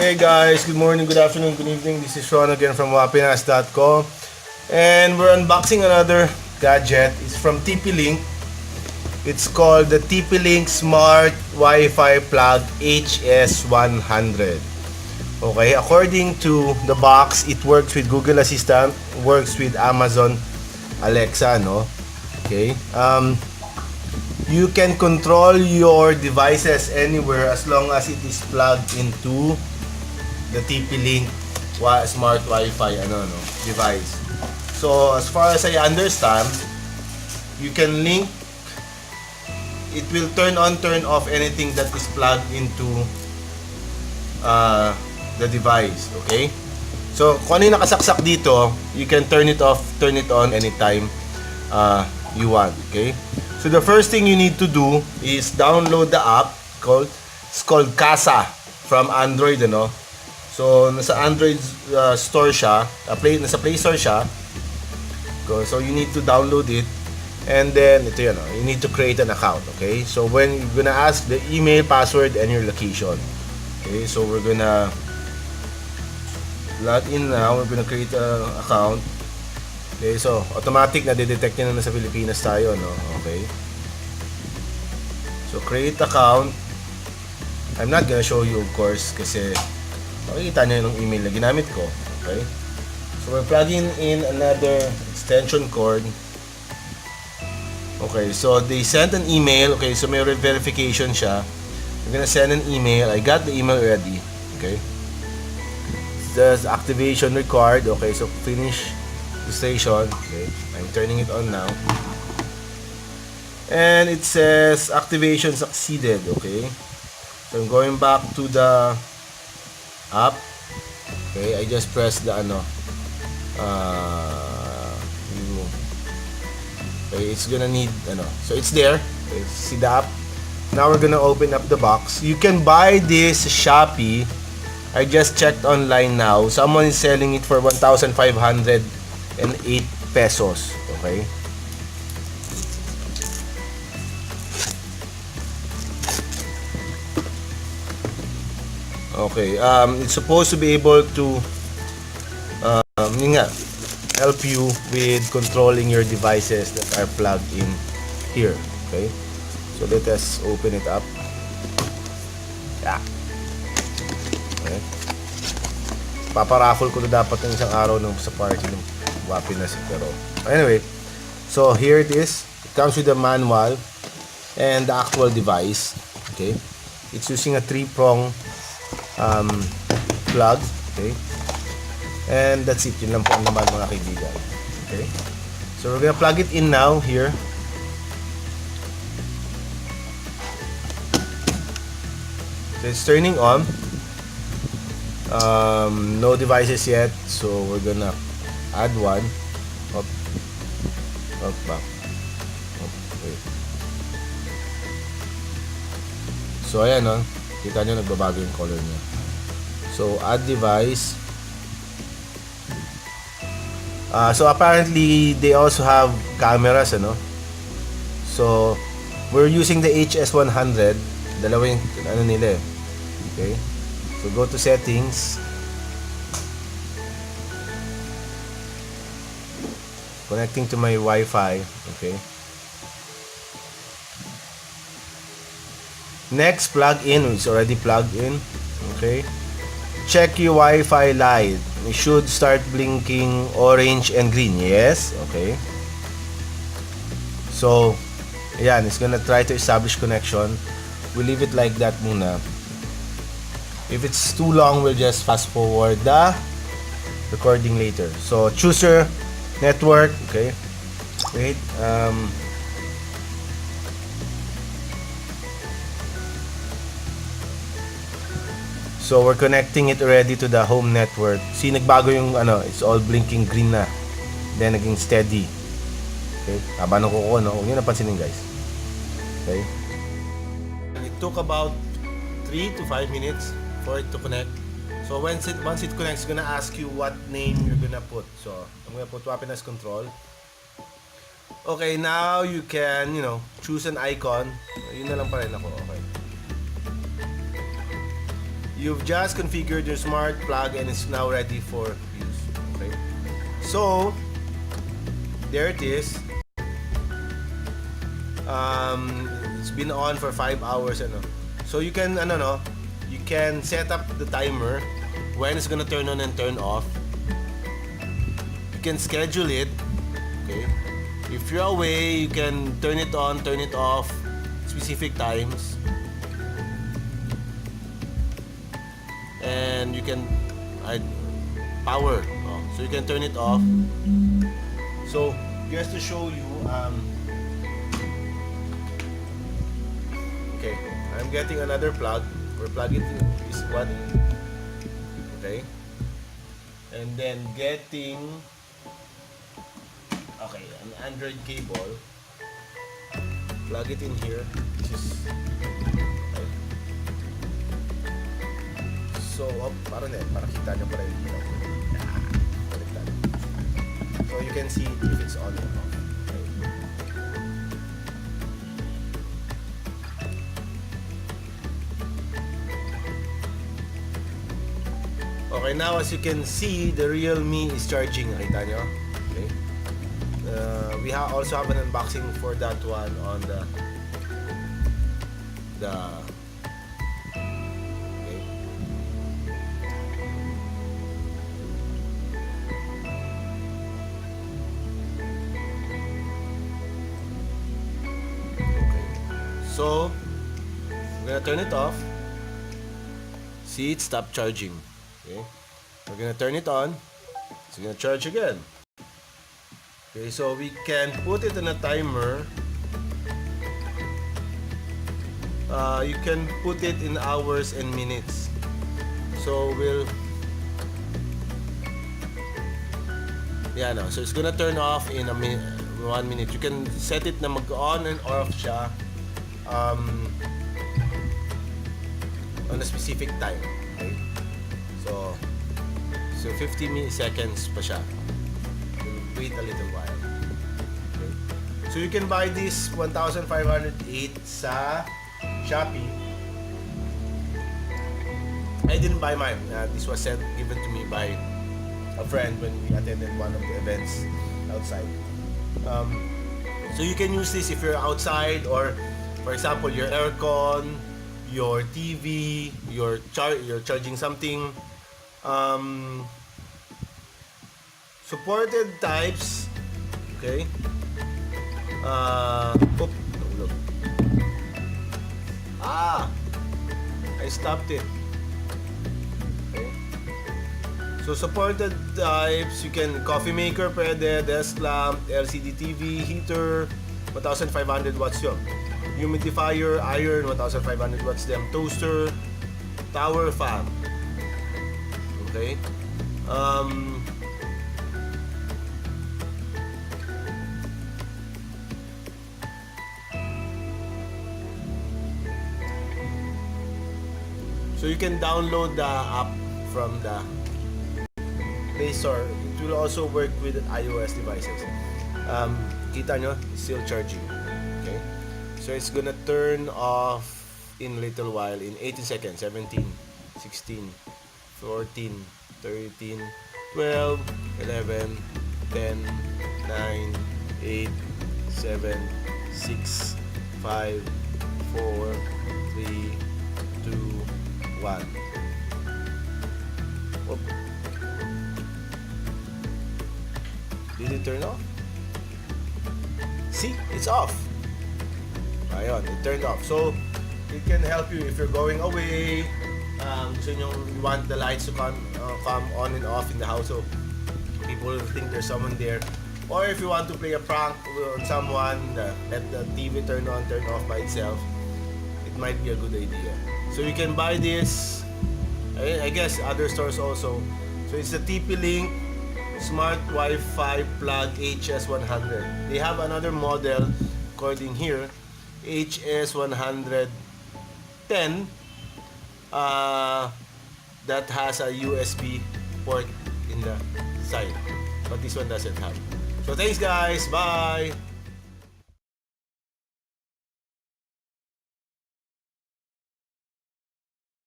Hey guys, good morning, good afternoon, good evening. This is Sean again from wapinas.com, and we're unboxing another gadget. It's from TP-Link. It's called the TP-Link Smart Wi-Fi Plug HS100. Okay, according to the box, it works with Google Assistant, works with Amazon Alexa, no? Okay. You can control your devices anywhere as long as it is plugged into the TP-Link Smart Wi-Fi device. So as far as I understand, you can link. It will turn on, turn off anything that is plugged into the device. Okay. So kung ano yung nakasaksak dito, you can turn it off, turn it on anytime you want. Okay. So the first thing you need to do is download the app it's called Casa from Android, ano. So nasa Android store siya, nasa Play Store siya. So you need to download it, and then ito yan, you need to create an account, okay? So when you're gonna ask the email, password, and your location. Okay, so we're gonna log in now. We're gonna create an account. Okay, so automatic na detect niya na nasa Pilipinas tayo, no? Okay. So create account. I'm not gonna show you, of course, kasi makikita niyo yung email na ginamit ko. Okay. So we're plugging in another extension cord. Okay, so they sent an email. Okay, so may verification siya. I'm gonna send an email. I got the email already. Okay. There's activation required. Okay, so finish station. Okay, I'm turning it on now, and it says activation succeeded. Okay, so I'm going back to the app. Okay, I just press the okay, it's gonna need so it's there. Okay, see the app. Now we're gonna open up the box. You can buy this Shopee. I just checked online now. Someone is selling it for 1,508 pesos. Okay. Okay. It's supposed to be able to help you with controlling your devices that are plugged in here. Okay. So let us open it up. Yeah. Okay. Paparaffle ko na dapat ng isang araw sa party ng Wapinas, pero anyway, so here it is. It comes with the manual and the actual device. Okay, it's using a 3-prong plug. Okay, and that's it. Yun lang po ang naman, mga kaibigan. Okay, so we're gonna plug it in now here. So it's turning on. No devices yet, so we're gonna add one. Back. Okay. So ayan, kita nyo nagbabago yung color niya. So add device. So apparently they also have cameras, so we're using the HS100. Dalawa yung nila. Okay, so go to settings, connecting to my Wi-Fi. Okay, next, plug in. It's already plugged in. Okay, check your Wi-Fi light. It should start blinking orange and green. Yes. Okay, so ayan, it's gonna try to establish connection. We'll leave it like that muna. If it's too long, we'll just fast forward the recording later. So choose your network. Okay, wait. So we're connecting it already to the home network. See, nagbago yung it's all blinking green na. Then naging steady. Okay, haba ng kuko, huwag nyo napansinin, guys. Okay, it took about 3 to 5 minutes for it to connect. So once it connects, it's gonna ask you what name you're gonna put. So I'm gonna put Wapinas Control. Okay, now you can, choose an icon. Yun na lang pa rin ako. Okay. you've just configured your smart plug and it's now ready for use. Okay, so there it is. It's been on for 5 hours. So you can you can set up the timer when it's gonna turn on and turn off. You can schedule it. Okay, if you're away, you can turn it on, turn it off, specific times. And you can power. So you can turn it off. So just to show you, okay, I'm getting another plug. We're plugging this one. Okay, and then getting an Android cable. Plug it in here. This is so, para kita nyo pa rin. So you can see if it's on or off. Okay, now as you can see, the Realme is charging. Nakita nyo? Okay. We also have an unboxing for that one on the So, we're gonna turn it off. See, it stopped charging. Okay, we're gonna turn it on. It's gonna charge again. Okay, so we can put it on a timer. You can put it in hours and minutes. So so it's gonna turn off in 1 minute. You can set it na mag-on and off siya on a specific time. Okay, so 50 milliseconds pa siya. We'll wait a little while. Okay, so you can buy this 1,508 sa Shopee. I didn't buy mine. This was given to me by a friend when we attended one of the events outside. So you can use this if you're outside, or for example, your aircon, your TV, you're charging something. Supported types. Okay. I stopped it. Okay. So supported types, you can coffee maker, pwede, desk lamp, LCD TV, heater, 1,500 watts yun. Humidifier, iron, 1,500 watts them, toaster, tower fan. Okay. So you can download the app from the Play Store. It will also work with iOS devices. Kita nyo, it's still charging. Okay. So it's gonna turn off in a little while, in 18 seconds. 17, 16, 14, 13, 12, 11, 10, 9, 8, 7, 6, 5, 4, 3, 2, 1. Oop. Did it turn off? See, it's off. Ayun, it turned off. So, it can help you if you're going away. So you want the lights to come on and off in the house, so people will think there's someone there. Or if you want to play a prank on someone, let the TV turn on, turn off by itself, it might be a good idea. So you can buy this, I guess other stores also. So it's the TP-Link Smart Wi-Fi Plug HS100. They have another model according here, HS110, that has a USB port in the side, but this one doesn't have. So thanks guys, bye!